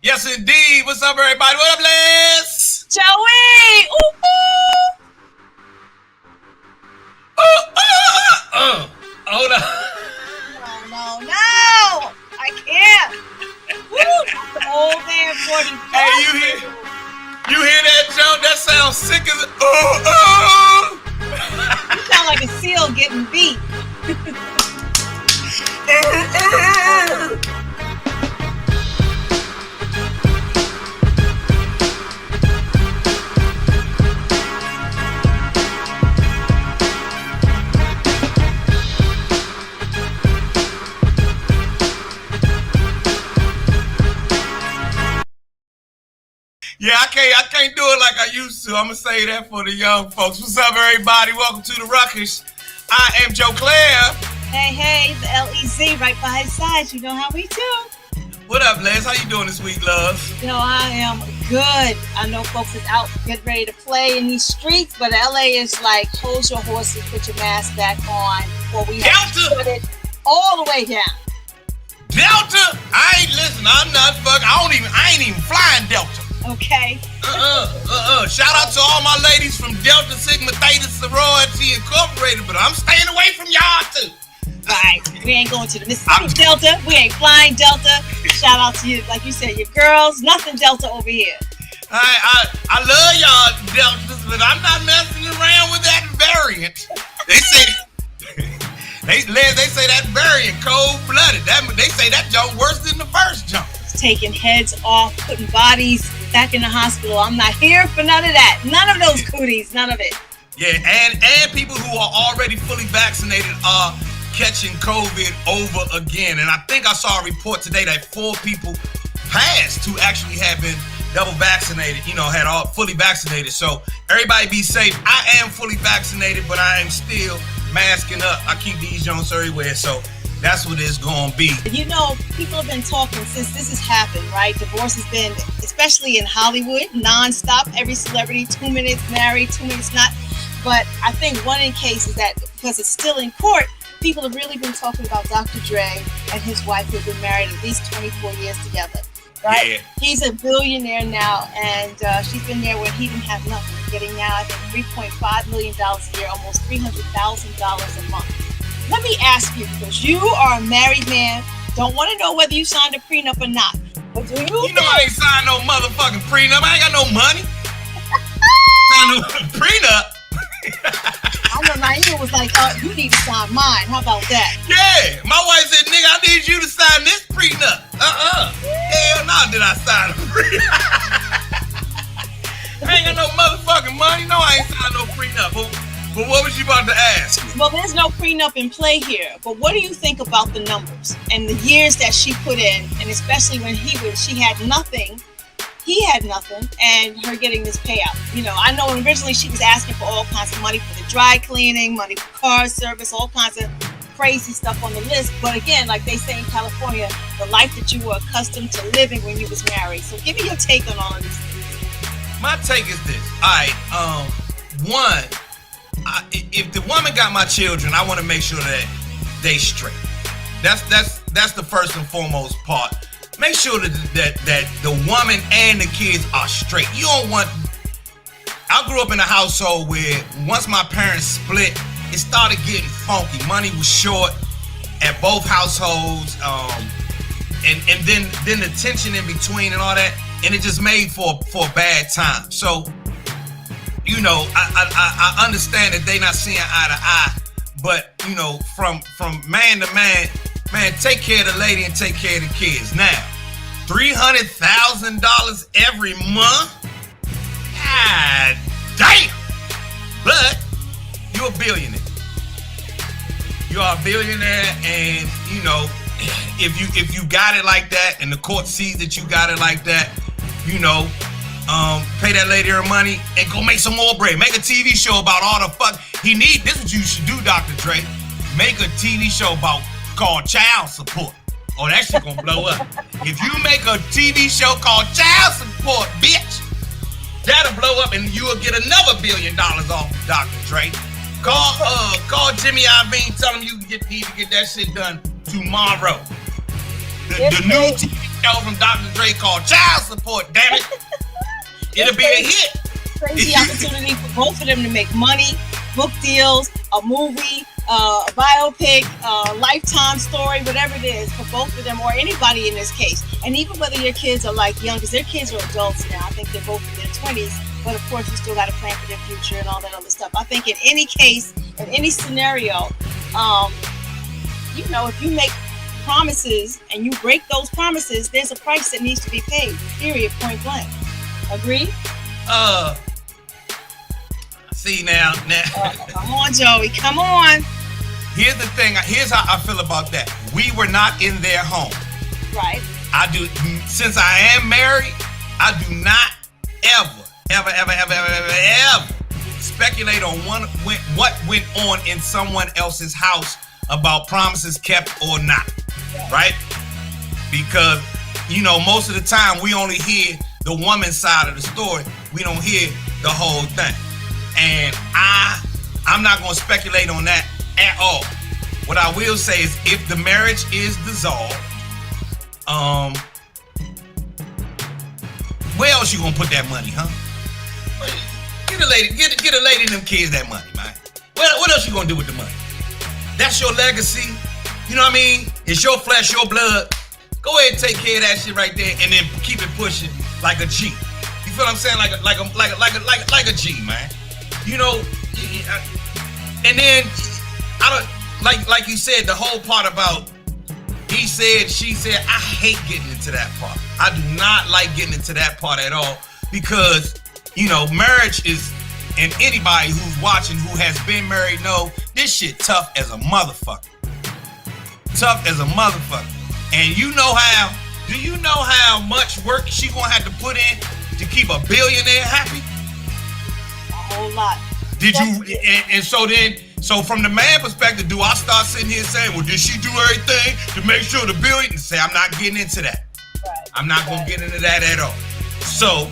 Yes, indeed. What's up, everybody? What up, Lez? Joey! Ooh, ooh. Hold on. No. I can't. Woo, the old man 40. Hey, you hear that, Joe? That sounds sick as You sound like a seal getting beat. Yeah, I can't do it like I used to. I'm gonna say that for the young folks. What's up, everybody? Welcome to the Ruckus. I am Joe Clair. Hey, the Lez right by his side. You know how we do. What up, Les? How you doing this week, love? I am good. I know folks is out getting ready to play in these streets, but LA is like, hold your horses, put your mask back on, before we have to put it all the way down. Delta? I'm not fucking. I ain't even flying Delta. Okay. Shout out to all my ladies from Delta Sigma Theta Sorority Incorporated, but I'm staying away from y'all too. Right. We ain't going to the Mississippi Delta. We ain't flying Delta. Shout out to you, like you said, your girls. Nothing Delta over here. I love y'all Deltas, but I'm not messing around with that variant. They say they say that variant cold-blooded. They say that jump worse than the first jump. Taking heads off, putting bodies back in the hospital. I'm not here for none of that. None of those cooties. None of it. Yeah, and people who are already fully vaccinated are catching COVID over again. And I think I saw a report today that 4 people passed who actually had been double vaccinated, had all fully vaccinated. So everybody be safe. I am fully vaccinated, but I am still masking up. I keep these Jones everywhere. So that's what it's going to be. People have been talking since this has happened, right? Divorce has been, especially in Hollywood, nonstop. Every celebrity, 2 minutes married, 2 minutes not. But I think one in case is that because it's still in court, people have really been talking about Dr. Dre and his wife who have been married at least 24 years together, right? Yeah. He's a billionaire now, and she's been there when he didn't have nothing. Getting now, I think, $3.5 million a year, almost $300,000 a month. Let me ask you, because you are a married man, don't want to know whether you signed a prenup or not. But do you? You know I ain't signed no motherfucking prenup. I ain't got no money. Signed no prenup. I know Naima was like, you need to sign mine. How about that? Yeah. My wife said, nigga, I need you to sign this prenup. Hell no, did I sign a prenup? I ain't got no motherfucking money. No, I ain't signed no prenup. But what was you about to ask me? Well, there's no prenup in play here. But what do you think about the numbers and the years that she put in, and especially when she had nothing, he had nothing, and her getting this payout? I know originally she was asking for all kinds of money for the dry cleaning, money for car service, all kinds of crazy stuff on the list. But again, like they say in California, the life that you were accustomed to living when you was married. So give me your take on all of these things. My take is this. All right, one, if the woman got my children, I want to make sure that they straight. That's the first and foremost part. Make sure that the woman and the kids are straight. You don't want. I grew up in a household where once my parents split, it started getting funky. Money was short at both households, and then the tension in between and all that, and it just made for a bad time. So, I understand that they not seeing eye to eye, but from man to man, take care of the lady and take care of the kids. Now, $300,000 every month? God damn! But you're a billionaire. You are a billionaire, and if you got it like that, and the court sees that you got it like that, pay that lady her money and go make some more bread. Make a TV show about all the fuck he need. This is what you should do, Dr. Dre. Make a TV show called Child Support. Oh, that shit gonna blow up. If you make a TV show called Child Support, bitch, that'll blow up and you will get another $1 billion off of Dr. Dre. Call Jimmy Iovine, tell him you need to get that shit done tomorrow. The new TV album Dr. Dre called Child Support, damn it. It'll be a hit. Crazy opportunity for both of them to make money, book deals, a movie, a biopic, a lifetime story, whatever it is for both of them or anybody in this case. And even whether your kids are like young, because their kids are adults now. I think they're both in their 20s, but of course you still got to plan for their future and all that other stuff. I think in any case, in any scenario, if you make promises and you break those promises, there's a price that needs to be paid, period, point blank. Agree? See now. Come on, Joey. Come on. Here's the thing. Here's how I feel about that. We were not in their home. Right. Since I am married, I do not ever speculate on what went on in someone else's house about promises kept or not. Right? Because, most of the time we only hear the woman's side of the story. We don't hear the whole thing. And I'm not going to speculate on that at all. What I will say is if the marriage is dissolved, where else you going to put that money, huh? Get a lady and them kids that money, man. What else you going to do with the money? That's your legacy. You know what I mean? It's your flesh, your blood. Go ahead and take care of that shit right there and then keep it pushing like a G. You feel what I'm saying? Like a G, man. And then I don't like you said the whole part about he said, she said. I hate getting into that part. I do not like getting into that part at all because marriage is, and anybody who's watching who has been married know this shit tough as a motherfucker. Tough as a motherfucker. And do you know how much work she gonna have to put in to keep a billionaire happy? A whole lot. Did you? And so from the man perspective, do I start sitting here saying, well, did she do everything to make sure the billion? Say, I'm not getting into that. Right. I'm not gonna get into that at all. So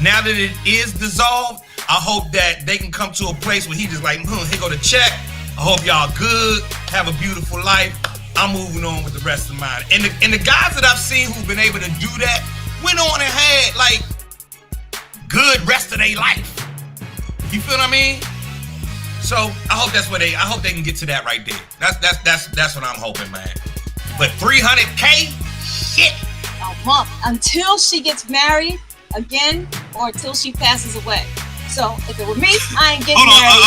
now that it is dissolved, I hope that they can come to a place where he just like, here go the check. I hope y'all good. Have a beautiful life. I'm moving on with the rest of mine. And the guys that I've seen who've been able to do that went on and had like good rest of their life. You feel what I mean? So I hope I hope they can get to that right there. That's what I'm hoping, man. But $300K, shit. A month until she gets married again or until she passes away. So if it were me, I ain't getting married.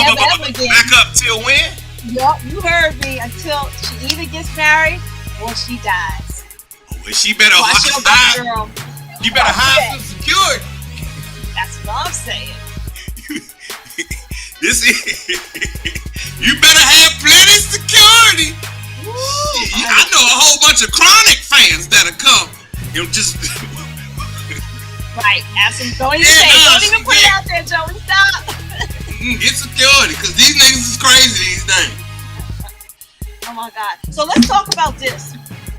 Never ever again. Back up till when? Yup, you heard me. Until she either gets married or she dies. Well, she better hide. You better hide some security. That's what I'm saying. You better have plenty security. I know a whole bunch of Chronic fans that'll come. Just right. Absolutely. Don't even put it out there, Joey. Stop. Get security, because these niggas is crazy these days. Oh my God. So let's talk about this.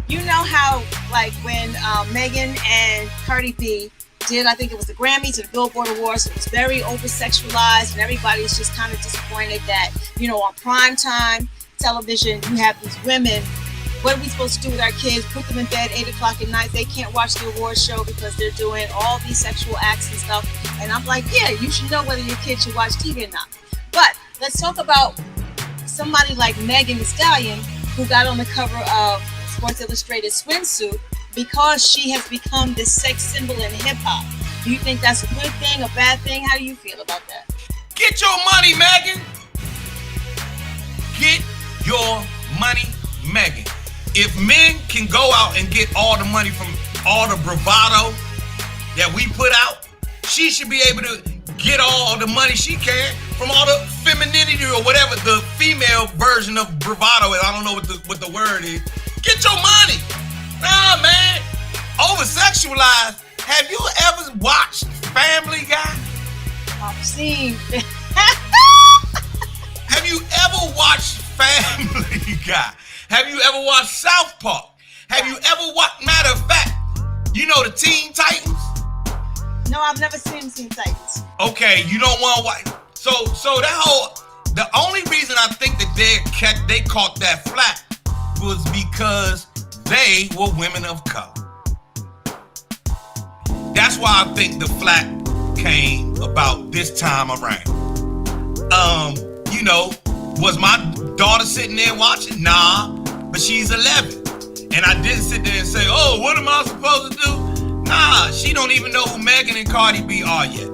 You know how, like, when Megan and Cardi B did, I think it was the Grammys or the Billboard Awards, it was very over-sexualized, and everybody's just kind of disappointed that, on primetime television, you have these women. What are we supposed to do with our kids? Put them in bed 8 o'clock at night. They can't watch the awards show because they're doing all these sexual acts and stuff. And I'm like, yeah, you should know whether your kid should watch TV or not. But let's talk about somebody like Megan Thee Stallion, who got on the cover of Sports Illustrated swimsuit because she has become this sex symbol in hip hop. Do you think that's a good thing, a bad thing? How do you feel about that? Get your money, Megan. Get your money, Megan. If men can go out and get all the money from all the bravado that we put out, she should be able to get all the money she can from all the femininity or whatever the female version of bravado is. I don't know what the word is. Get your money. Nah, man. Over-sexualized. Have you ever watched Family Guy? I've seen. Have you ever watched Family Guy? Have you ever watched South Park? Have you ever watched, matter of fact, the Teen Titans? No, I've never seen Teen Titans. Okay, you don't want to watch. So the only reason I think that they caught that flat was because they were women of color. That's why I think the flack came about this time around. Was my daughter sitting there watching? Nah, but she's 11. And I didn't sit there and say, oh, what am I supposed to do? Nah, she don't even know who Megan and Cardi B are yet.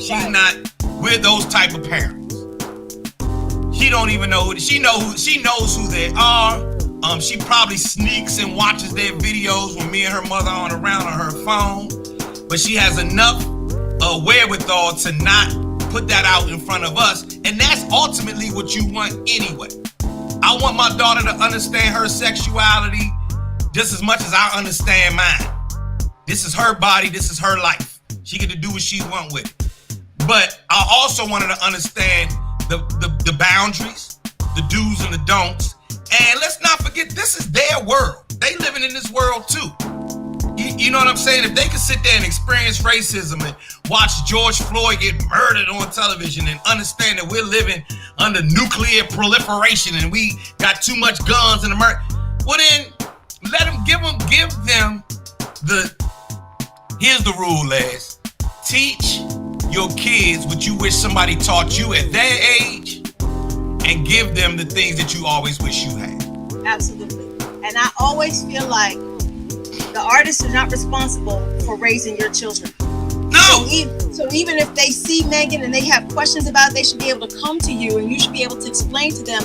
She's not, we're those type of parents. She don't even know who, she knows who they are. She probably sneaks and watches their videos when me and her mother aren't around on her phone. But she has enough wherewithal to not put that out in front of us. And that's ultimately what you want anyway. I want my daughter to understand her sexuality just as much as I understand mine. This is her body. This is her life. She get to do what she want with it. But I also want her to understand the boundaries, the do's and the don'ts. And let's not forget, this is their world. They living in this world too. You know what I'm saying? If they can sit there and experience racism and watch George Floyd get murdered on television and understand that we're living under nuclear proliferation and we got too much guns in America, well then let them give them here's the rule, Lez. Teach your kids what you wish somebody taught you at their age and give them the things that you always wish you had. Absolutely. And I always feel like the artists are not responsible for raising your children. No. So even if they see Megan and they have questions about it, they should be able to come to you and you should be able to explain to them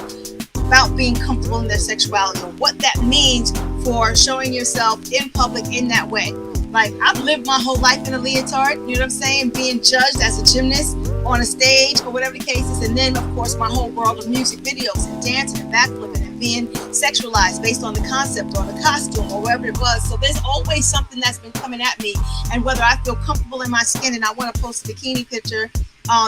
about being comfortable in their sexuality or what that means for showing yourself in public in that way. Like, I've lived my whole life in a leotard, you know what I'm saying? Being judged as a gymnast on a stage or whatever the case is. And then, of course, my whole world of music videos and dancing and backflipping and being sexualized based on the concept or the costume or whatever it was. So there's always something that's been coming at me. And whether I feel comfortable in my skin and I want to post a bikini picture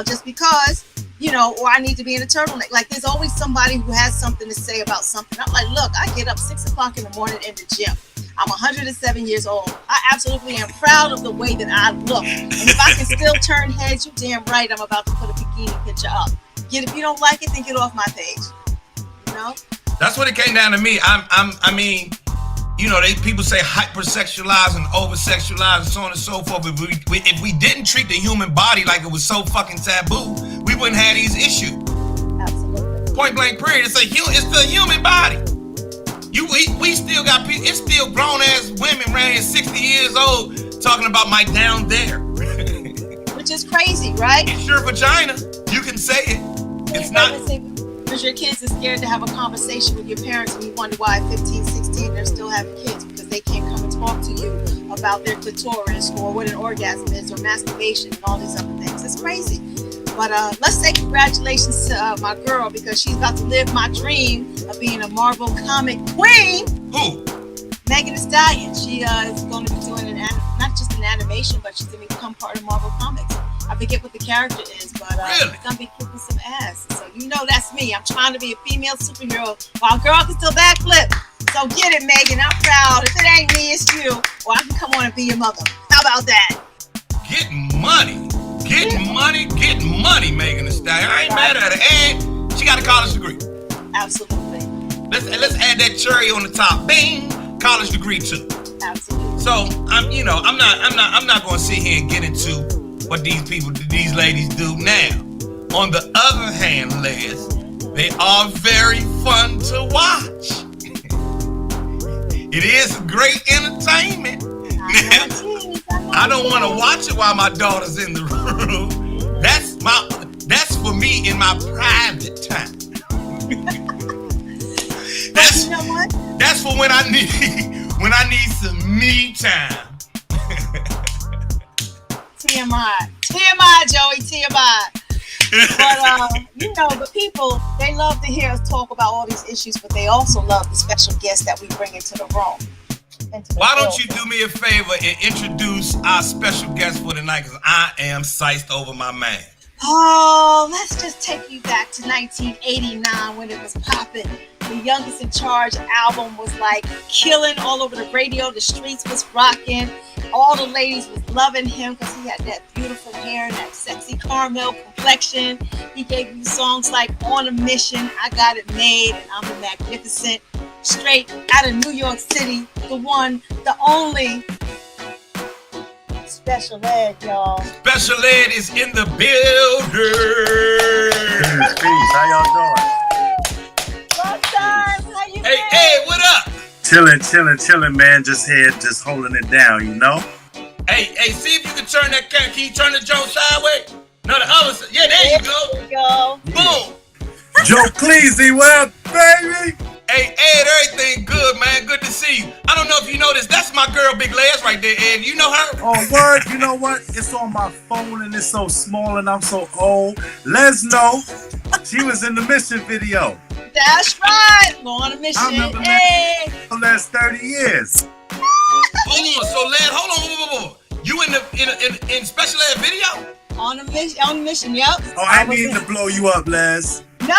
just because, or I need to be in a turtleneck. Like, there's always somebody who has something to say about something. I'm like, look, I get up 6 o'clock in the morning in the gym. I'm 107 years old. I absolutely am proud of the way that I look. And if I can still turn heads, you damn right I'm about to put a bikini picture up. If you don't like it, then get off my page. That's what it came down to me. People say hypersexualized and oversexualized and so on and so forth. But if we didn't treat the human body like it was so fucking taboo, we wouldn't have these issues. Absolutely. Point blank period. It's the human body. We still got people. It's still grown ass women around here 60 years old talking about my down there. Which is crazy, right? It's your vagina. You can say it. It's not. Because your kids are scared to have a conversation with your parents and you wonder why at 15, 16 they're still having kids because they can't come and talk to you about their clitoris or what an orgasm is or masturbation and all these other things. It's crazy. But let's say congratulations to my girl because she's about to live my dream of being a Marvel comic queen. Who? Megan Thee Stallion. She is going to be doing not just an animation, but she's going to become part of Marvel Comics. I forget what the character is, but really? She's going to be kicking some ass. So that's me. I'm trying to be a female superhero while a girl can still backflip. So get it, Megan. I'm proud. If it ain't me, it's you. Or I can come on and be your mother. How about that? Getting money, Megan Thee Stallion. I ain't mad at her. And she got a college degree. Absolutely. Let's add that cherry on the top. Bing, college degree too. Absolutely. So I'm not going to sit here and get into what these ladies do now. On the other hand, Lez, they are very fun to watch. It is great entertainment. I don't want to watch it while my daughter's in the room. That's for me in my private time. That's for when I need some me time. TMI, Joey, TMI. But the people, they love to hear us talk about all these issues, but they also love the special guests that we bring into the room. Why don't you do me a favor and introduce our special guest for tonight, because I am psyched over my man. Oh, let's just take you back to 1989 when it was popping. The Youngest in Charge album was like killing all over the radio. The streets was rocking. All the ladies was loving him because he had that beautiful hair and that sexy caramel complexion. He gave you songs like On a Mission, I Got It Made, and I'm the Magnificent. straight out of New York City, the one, the only Special Ed, y'all. Special Ed is in the building. Peace. How y'all doing? Long time. How you been? Hey, what up? Chilling, man. Just here, just holding it down, you know? Hey, see if you can turn that camera. Can you turn the Joe sideways? No, the other side. Yeah, there you go. There you go. Boom. Joe Clair, what up, baby? Hey, Ed, everything good, man. Good to see you. I don't know if you know this. That's my girl, Big Lez, right there, Ed. You know her? Oh, word. You know what? It's on my phone and it's so small and I'm so old. Lez know. She was in the Mission video. That's right. Go on a mission. I remember Hey. the last 30 years. Hold on. So, Lez, hold on. You in Special Ed video? On a mission, yep. Oh, I mean to blow you up, Les. No.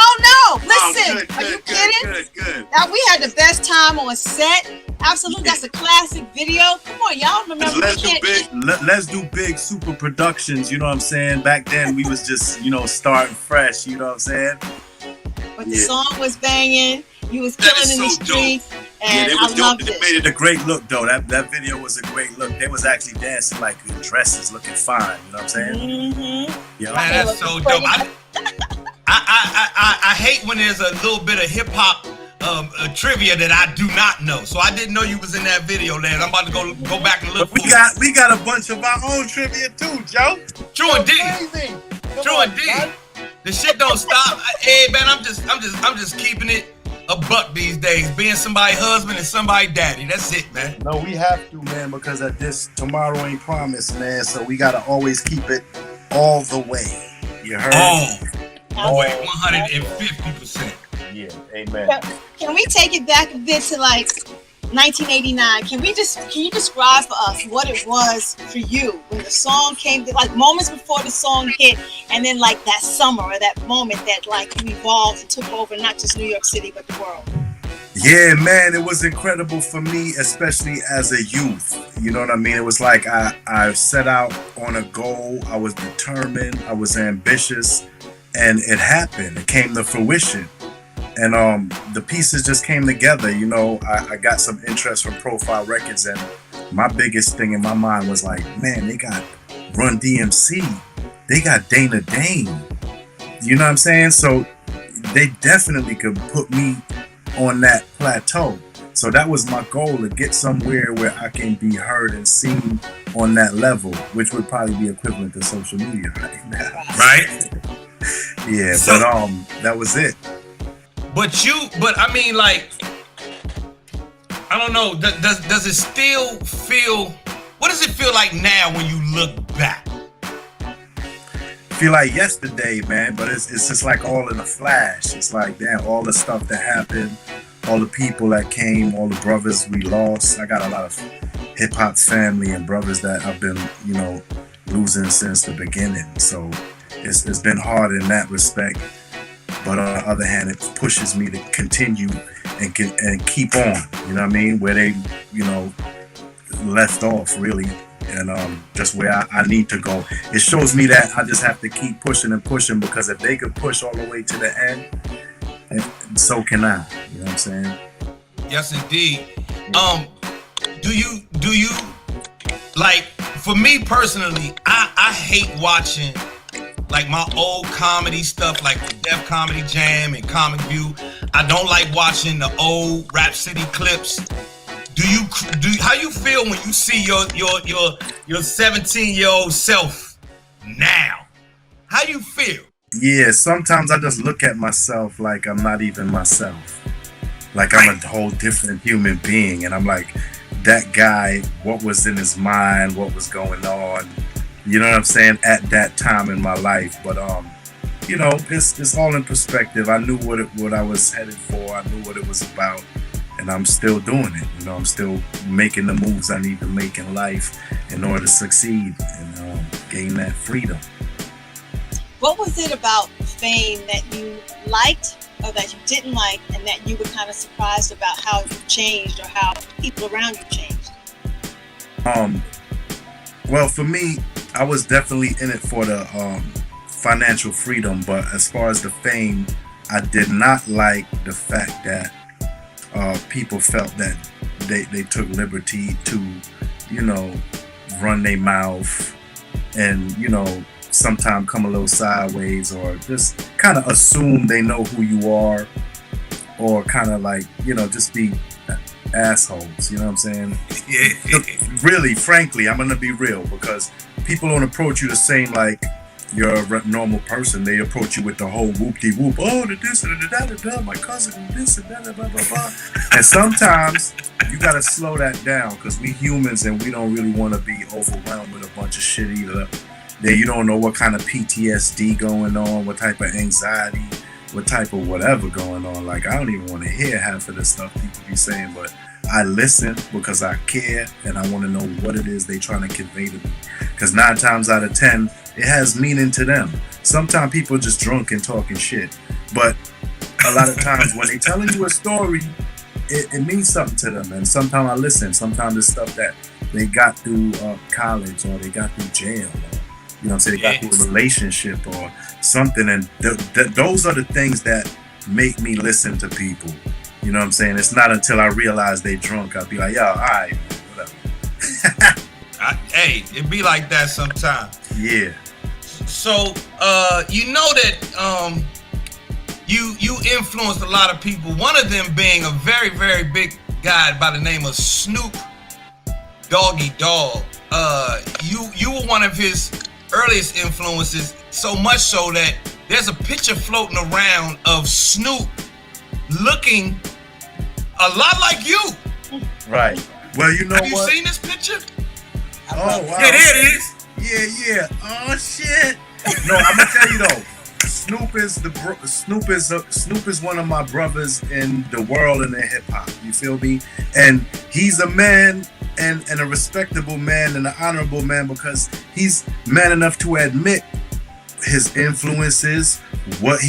Listen, Good, are you good, kidding? Good. Now, we had the best time on set. Absolutely, that's a classic video. Come on, y'all remember. Let's do big super productions, you know what I'm saying? Back then, we was just, starting fresh, you know what I'm saying? But the song was banging. You was killing in the streets. And I loved it. They made it a great look, though. That video was a great look. They was actually dancing like in dresses, looking fine. You know what I'm saying? Mm-hmm. Yeah. Man, that's so dope. I hate when there's a little bit of hip hop trivia that I do not know. So I didn't know you was in that video, Lez. I'm about to go back and look. We got a bunch of our own trivia too, Joe. True indeed. The shit don't stop. Hey man, I'm just keeping it a buck these days. Being somebody's husband and somebody's daddy. That's it, man. No, we have to, man, because at this tomorrow ain't promised, man. So we gotta always keep it all the way. You heard? Oh, 150%. Yeah, amen. Can we take it back a bit to like 1989? Can you describe for us what it was for you when the song came, like moments before the song hit, and then like that summer or that moment that like you evolved and took over not just New York City but the world? Yeah, man, it was incredible for me, especially as a youth. You know what I mean? It was like I set out on a goal. I was determined. I was ambitious, and it happened. It came to fruition. And the pieces just came together. I got some interest from Profile Records, and my biggest thing in my mind was like, man, they got Run DMC, they got Dana Dane. You know what I'm saying? So they definitely could put me on that plateau. So that was my goal, to get somewhere where I can be heard and seen on that level, which would probably be equivalent to social media right now. Right? Yeah, so, but that was it. But I mean, like, I don't know. Does it still feel? What does it feel like now when you look back? Feel like yesterday, man. But it's just like all in a flash. It's like, damn, all the stuff that happened, all the people that came, all the brothers we lost. I got a lot of hip hop family and brothers that I've been, losing since the beginning. So it's been hard in that respect. But on the other hand, it pushes me to continue and keep on, you know what I mean? Where they, left off, really, and just where I need to go. It shows me that I just have to keep pushing and pushing, because if they could push all the way to the end, so can I, you know what I'm saying? Yes, indeed. Do you, like, for me personally, I hate watching like my old comedy stuff, like the Def Comedy Jam and Comic View. I don't like watching the old Rap City clips. How you feel when you see your 17-year-old self now? How you feel? Yeah, sometimes I just look at myself like I'm not even myself. Like I'm a whole different human being, and I'm like, that guy, what was in his mind, what was going on? You know what I'm saying? At that time in my life. But it's all in perspective. I knew what I was headed for. I knew what it was about, and I'm still doing it. I'm still making the moves I need to make in life in order to succeed and gain that freedom. What was it about fame that you liked or that you didn't like, and that you were kind of surprised about how you changed or how people around you changed? Well, for me, I was definitely in it for the financial freedom, but as far as the fame, I did not like the fact that people felt that they took liberty to, you know, run their mouth and, you know, sometimes come a little sideways or just kind of assume they know who you are, or kind of like, you know, just be assholes, you know what I'm saying? Yeah. Really, frankly, I'm gonna be real, because people don't approach you the same like you're a normal person. They approach you with the whole whoop-de-whoop, oh, the this and the da-da-da, my cousin, this and that, blah, blah, blah. And sometimes you gotta slow that down, because we humans and we don't really want to be overwhelmed with a bunch of shit either. That you don't know what kind of PTSD going on, what type of anxiety, what type of whatever going on. Like, I don't even want to hear half of the stuff people be saying, but I listen because I care and I want to know what it is they trying to convey to me. Because 9 times out of 10, it has meaning to them. Sometimes people are just drunk and talking shit, but a lot of times when they telling you a story, it means something to them. And sometimes I listen. Sometimes it's stuff that they got through college, or they got through jail, or, you know what I'm saying, they got through a relationship or something. And those are the things that make me listen to people. You know what I'm saying? It's not until I realize they drunk, I'll be like, yo, all right, whatever. Hey, it be like that sometimes. Yeah. So, you know that you influenced a lot of people. One of them being a very, very big guy by the name of Snoop Doggy Dogg. You were one of his earliest influences, so much so that there's a picture floating around of Snoop looking a lot like you. Right. Well, you know what? Have you seen this picture? Oh, wow. Yeah, there it is. Yeah. Oh shit. No, I'm gonna tell you though. Snoop is one of my brothers in the world and in hip hop. You feel me? And he's a man and a respectable man and an honorable man, because he's man enough to admit his influences, what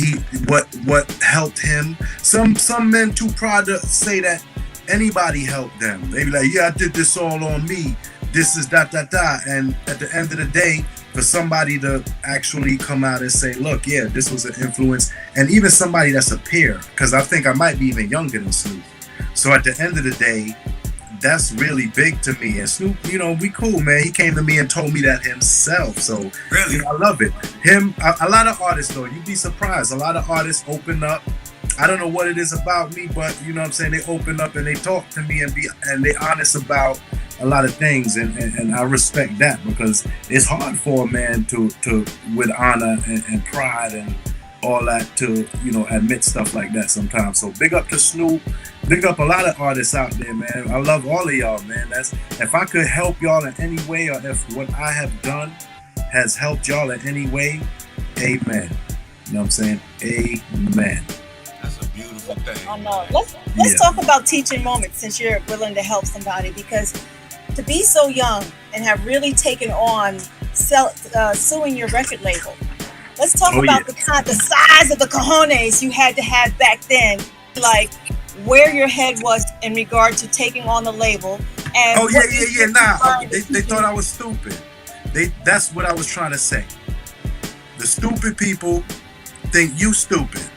helped him. Some men too proud to say that anybody helped them. They be like, yeah, I did this all on me. This is da. And at the end of the day, for somebody to actually come out and say, look, yeah, this was an influence, and even somebody that's a peer, because I think I might be even younger than Snoop. So at the end of the day, that's really big to me. And Snoop, you know, we cool, man. He came to me and told me that himself. So really, you know, I love it. A lot of artists though, you'd be surprised. A lot of artists open up. I don't know what it is about me, but you know what I'm saying, they open up and they talk to me and they honest about a lot of things, and I respect that, because it's hard for a man to with honor and pride and all that to, you know, admit stuff like that sometimes. So big up to Snoop, big up a lot of artists out there, man. I love all of y'all, man. That's, if I could help y'all in any way, or if what I have done has helped y'all in any way, amen. You know what I'm saying? Amen. That's a beautiful thing. I know. Let's talk about teaching moments, since you're willing to help somebody, because to be so young and have really taken on suing your record label. Let's talk about the size of the cojones you had to have back then, like where your head was in regard to taking on the label. And they thought I was stupid. That's what I was trying to say. The stupid people think you stupid.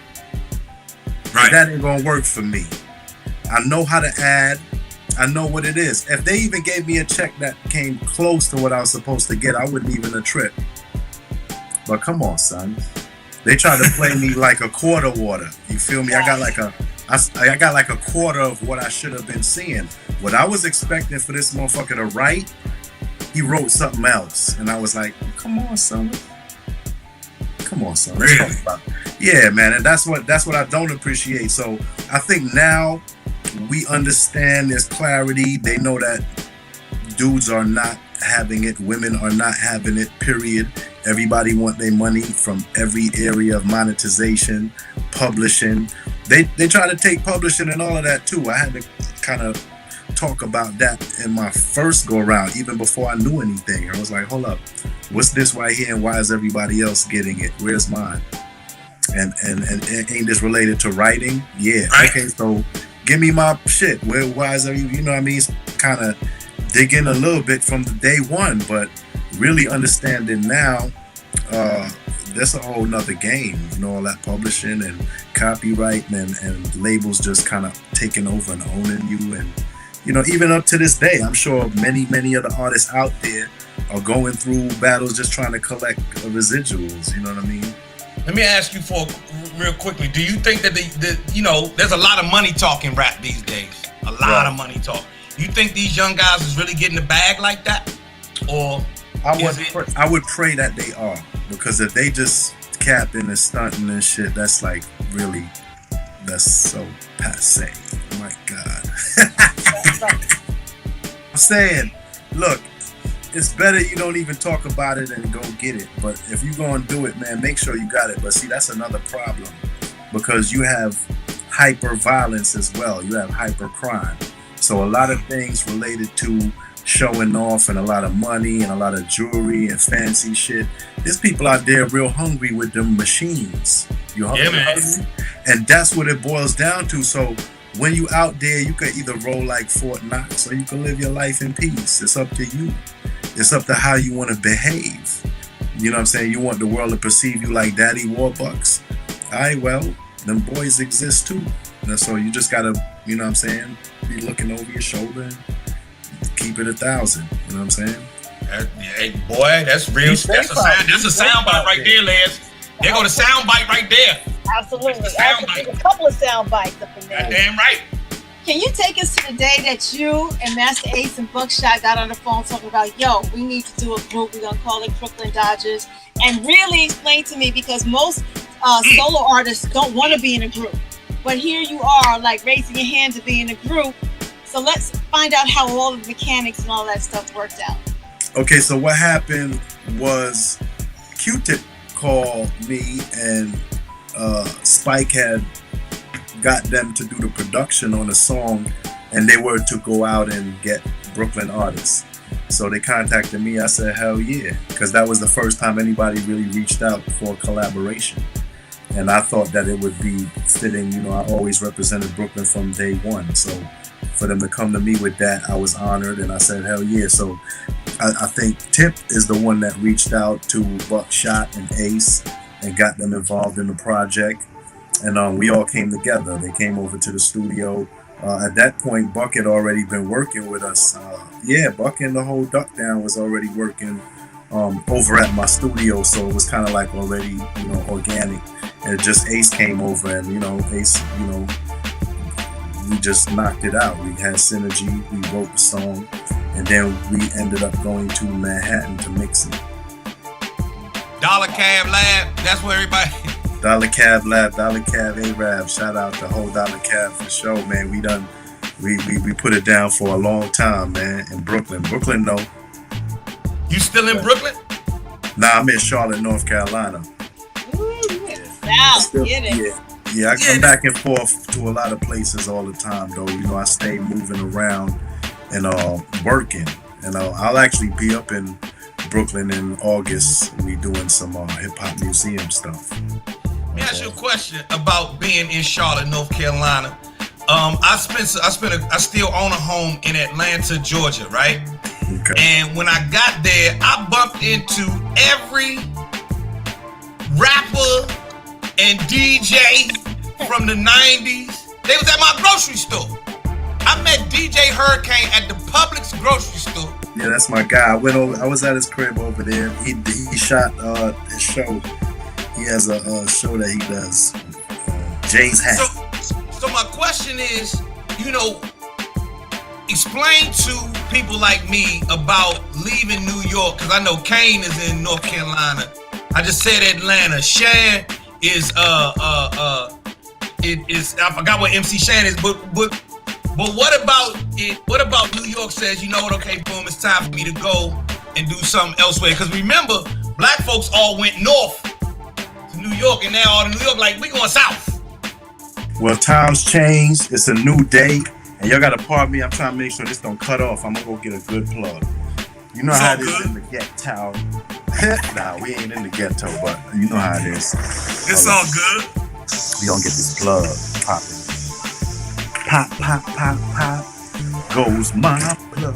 Right. That ain't gonna work for me. I know how to add. I know what it is. If they even gave me a check that came close to what I was supposed to get, I wouldn't even have tripped. But come on, son. They try to play me like a quarter water. You feel me? I got like a quarter of what I should have been seeing. What I was expecting for this motherfucker to write, he wrote something else. And I was like, come on, son. Really? Let's talk about it. Yeah, man. And that's what I don't appreciate. So I think now we understand there's clarity. They know that dudes are not having it, women are not having it, period. Everybody want their money from every area of monetization, publishing. They try to take publishing and all of that too. I had to kind of talk about that in my first go around, even before I knew anything. I was like, hold up, what's this right here, and why is everybody else getting it? Where's mine? And ain't this related to writing? Yeah. Right. Okay, so give me my shit. Why is you know what I mean? Kind of dig in a little bit from the day one, but really understanding now that's a whole nother game. You know, all that publishing and copyright and labels just kind of taking over and owning you. And, you know, even up to this day, I'm sure many other artists out there are going through battles just trying to collect residuals. You know what I mean? Let me ask you real quickly. Do you think that there's a lot of money talk in rap these days? A lot of money talk. You think these young guys is really getting the bag like that? Or I would pray that they are, because if they just capping and stunting and shit, that's like really, that's so passe. Oh my God. I'm saying, look, it's better you don't even talk about it and go get it. But if you're going to do it, man, make sure you got it. But see, that's another problem, because you have hyper violence as well. You have hyper crime. So a lot of things related to showing off and a lot of money and a lot of jewelry and fancy shit. There's people out there real hungry with them machines. You hungry? Yeah, man. And that's what it boils down to. So when you out there, you can either roll like Fort Knox or you can live your life in peace. It's up to you. It's up to how you want to behave. You know what I'm saying? You want the world to perceive you like Daddy Warbucks. All right, well, them boys exist too. And so you just gotta, you know what I'm saying, be looking over your shoulder and keep it 1,000. You know what I'm saying? Hey, boy, that's real. That's a sound bite right there, Lez. There go the sound bite right there. Absolutely. A couple of sound bites up in there. Damn right. Can you take us to the day that you and Master Ace and Buckshot got on the phone talking about, yo, we need to do a group, we're going to call it Crooklyn Dodgers, and really explain to me, because most solo artists don't want to be in a group. But here you are, like, raising your hand to be in a group. So let's find out how all of the mechanics and all that stuff worked out. Okay, so what happened was Q-Tip called me, and Spike had got them to do the production on a song, and they were to go out and get Brooklyn artists. So they contacted me. I said, hell yeah, because that was the first time anybody really reached out for a collaboration. And I thought that it would be fitting. You know, I always represented Brooklyn from day one. So for them to come to me with that, I was honored, and I said, hell yeah. So I think Tip is the one that reached out to Buckshot and Ace and got them involved in the project. And we all came together. They came over to the studio. At that point, Buck had already been working with us. Buck and the whole Duck Down was already working over at my studio. So it was kind of like already, you know, organic. And just Ace came over, and, you know, Ace, you know, we just knocked it out. We had synergy. We wrote the song. And then we ended up going to Manhattan to mix it. Dollar Cab Lab, that's where everybody... Dollar Cab Lab, Dollar Cab Arab. Shout out the whole Dollar Cab for sure, man. We put it down for a long time, man, in Brooklyn. Brooklyn, no. You still in Brooklyn? Nah, I'm in Charlotte, North Carolina. Yeah, I come back and forth to a lot of places all the time, though. You know, I stay moving around and working. And I'll actually be up in Brooklyn in August. We doing some hip hop museum stuff. Let me ask you a question about being in Charlotte, North Carolina. I still own a home in Atlanta, Georgia, right? Okay. And when I got there, I bumped into every rapper and DJ from the 90s. They was at my grocery store. I met DJ Hurricane at the Publix grocery store. Yeah, that's my guy. I was at his crib over there. He shot his show. He has a show that he does. Jay's Hat. So my question is, you know, explain to people like me about leaving New York, because I know Kane is in North Carolina. I just said Atlanta. Shan is I forgot what MC Shan is, but what about it? What about New York says, you know what? Okay, boom, it's time for me to go and do something elsewhere. Because remember, black folks all went north to New York, and now all in New York like we going south. Well, times change. It's a new day, and y'all gotta pardon me. I'm trying to make sure this don't cut off. I'm gonna go get a good plug. You know how it is in the ghetto. Nah, we ain't in the ghetto, but you know how it is. It's all good. We gonna get this plug popping. Pop, pop, pop, pop, goes my plug.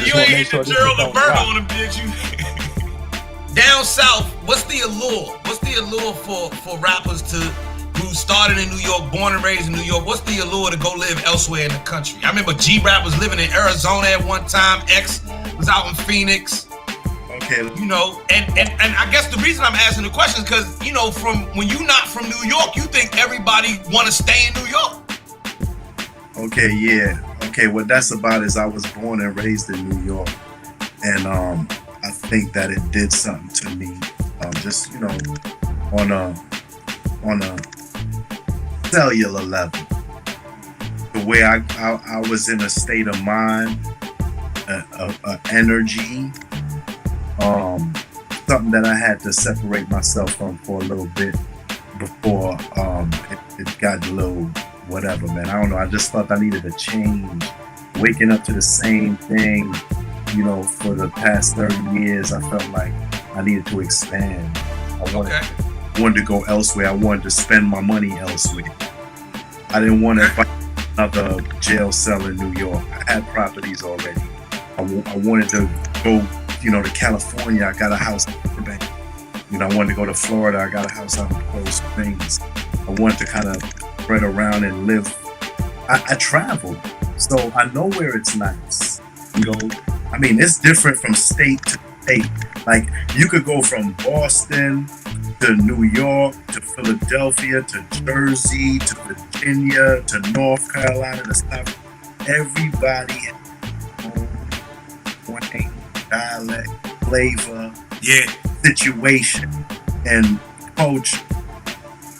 You ain't get the Gerald Alberto on them, did you? Down south, what's the allure? What's the allure for rappers who started in New York, born and raised in New York? What's the allure to go live elsewhere in the country? I remember G-Rap was living in Arizona at one time. X was out in Phoenix. Okay. You know, and I guess the reason I'm asking the question is because, you know, from when you're not from New York, you think everybody want to stay in New York. Okay, yeah. Okay, what that's about is I was born and raised in New York, and I think that it did something to me, just, you know, on a cellular level. The way I was in a state of mind, energy, something that I had to separate myself from for a little bit before it got a little whatever, man. I don't know. I just thought I needed a change. Waking up to the same thing, you know, for the past 30 years, I felt like I needed to expand. I wanted to go elsewhere. I wanted to spend my money elsewhere. I didn't want to find another jail cell in New York. I had properties already. I wanted to go, you know, to California. I got a house in Burbank. You know, I wanted to go to Florida. I got a house out in Cold Springs. I wanted to kind of spread around and live. I traveled, so I know where it's nice. You know, I mean, it's different from state to state. Like, you could go from Boston to New York to Philadelphia to Jersey to Virginia to North Carolina to South. Everybody has their own dialect, flavor, situation, and culture,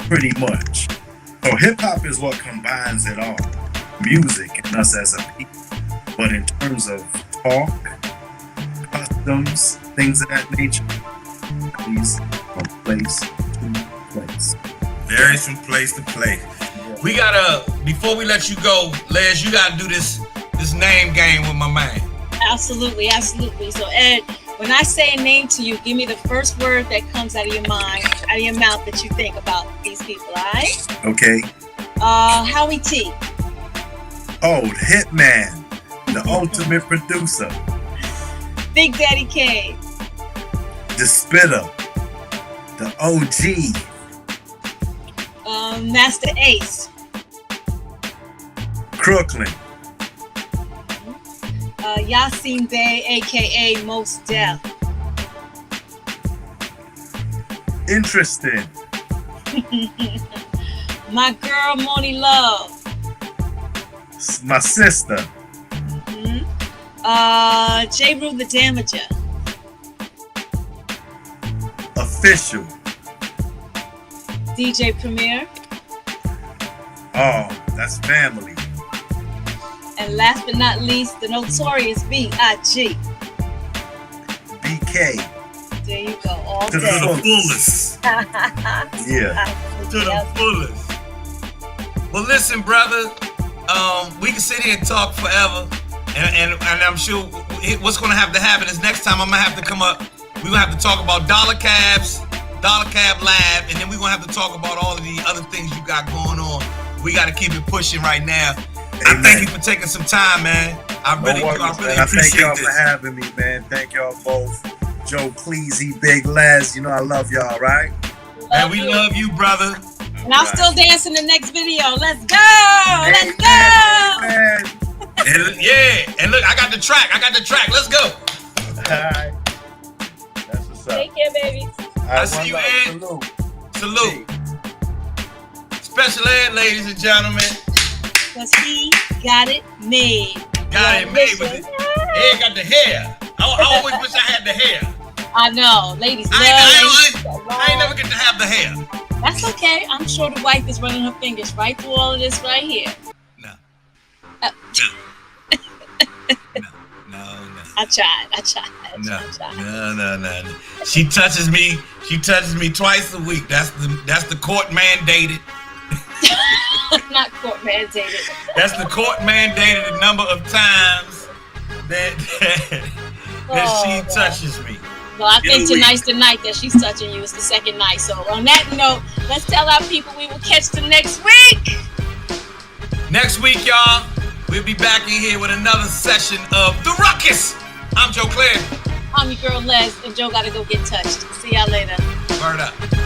pretty much. So hip hop is what combines it all, music and us as a people. But in terms of talk, customs, things of that nature, these from place to place. Varies from place to place. We gotta, before we let you go, Les, you gotta do this name game with my man. Absolutely, absolutely. So Ed, when I say a name to you, give me the first word that comes out of your mind, out of your mouth that you think about these people, all right? Okay. Howie T. Oh, the Hitman, the ultimate producer. Big Daddy Kane. The Spitter, the OG. Master Ace. Crooklyn. Yasin Bey, aka Mos Def. Interesting. My girl Moni Love. My sister. J. Rue the Damager. Official. DJ Premier. Oh, that's family. And last but not least, the notorious B.I.G. BK. There you go, all To day. the fullest. Yeah. To the fullest. Well, listen, brother. We can sit here and talk forever, and I'm sure what's going to have to happen is next time I'm gonna have to come up. We're gonna have to talk about Dollar Cab Lab, and then we're gonna have to talk about all of the other things you got going on. We got to keep it pushing right now. Amen. I thank you for taking some time, man. I really appreciate this. Thank y'all for having me, man. Thank y'all both. Joe Cleasy, Big Lez, you know I love y'all, right? And we love you, brother. And I'll still dance in the next video. Let's go! Let's go! And look, I got the track. Let's go. All right. That's what's up. Take care, baby. I see you, Ed. Salute. Special Ed, ladies and gentlemen. Because he got it made. Got it made with it. Ed got the hair. I always wish I had the hair. I know, ladies. I ain't never get to have the hair. That's okay. I'm sure the wife is running her fingers right through all of this right here. No. No. I tried. No. She touches me twice a week. That's the court mandated. Not court mandated. That's the court mandated the number of times that she touches me. Well, I think tonight's the night that she's touching you. It's the second night. So on that note, let's tell our people we will catch them next week. Next week, y'all, We'll be back in here with another session of The Ruckus. I'm Joe Clair. I'm your girl Les, and Joe gotta go get touched. See y'all later. Word up.